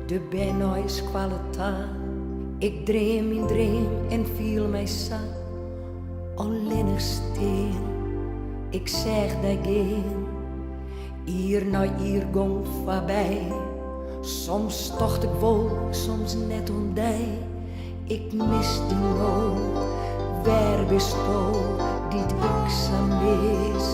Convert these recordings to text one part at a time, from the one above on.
De ben is kwaliteit. Ik dream in dream en viel mij sa. Alleen steen. Ik zeg dat geen. Hier na hier gong voorbij. Soms tocht ik wel, soms net om die. Ik mis die nou. Waar bist du, dit ik zo mis?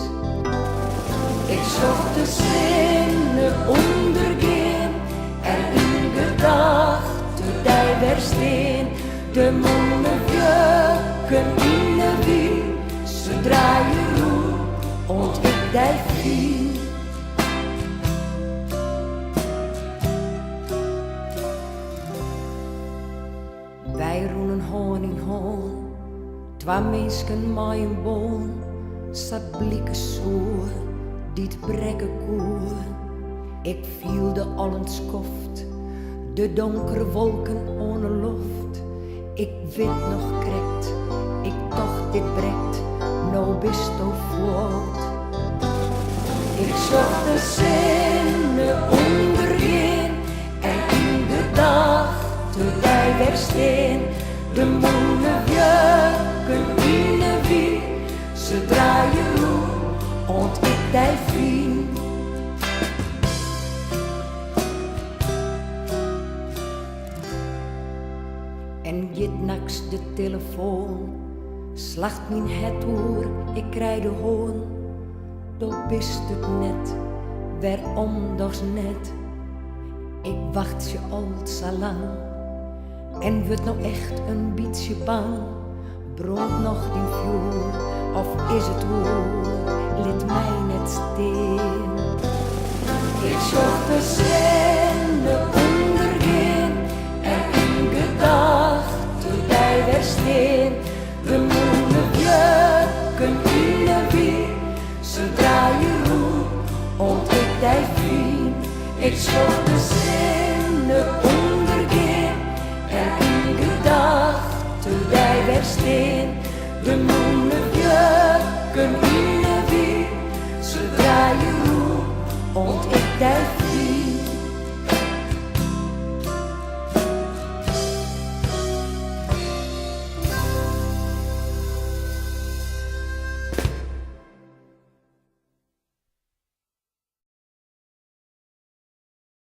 Ik zocht de zinnen ondergehen. En in gedachte die weer steen. De monden jukken in de wind. Ze draaien roe, ont ik die viel. Wij roenen hoorn in hoorn. Twee mensen met een boon. Zat blikken zoer, dit brekke koer. Ik voelde al een skoft, de donkere wolken ohne lucht. Ik weet nog krekt, ik dacht dit brekt, nou bist du voort. Ik zocht de zinnen ondergehen en in de dag die weer steen. De monden jukken in de wind, ze draaien roe, ont ik die vriend. En jit naks de telefoon, slacht mijn het oor, ik krijg de hoorn. Doch bist het net, waarom dochs net? Ik wacht je al zo lang, en wordt nou echt een beetje bang. Brandt nog in vuur, of is het woord, liet mij net steen. Ik zocht de zinnen ondergehen, en in gedachte die weer steen. De monden jukken in de wind, ze draaien roe, ont ik die vriend. Ik zocht de zinnen ondergehen, en in gedachte die weer steen. De monden jukken in de wind, ze draaien roe, ont ik die vriend.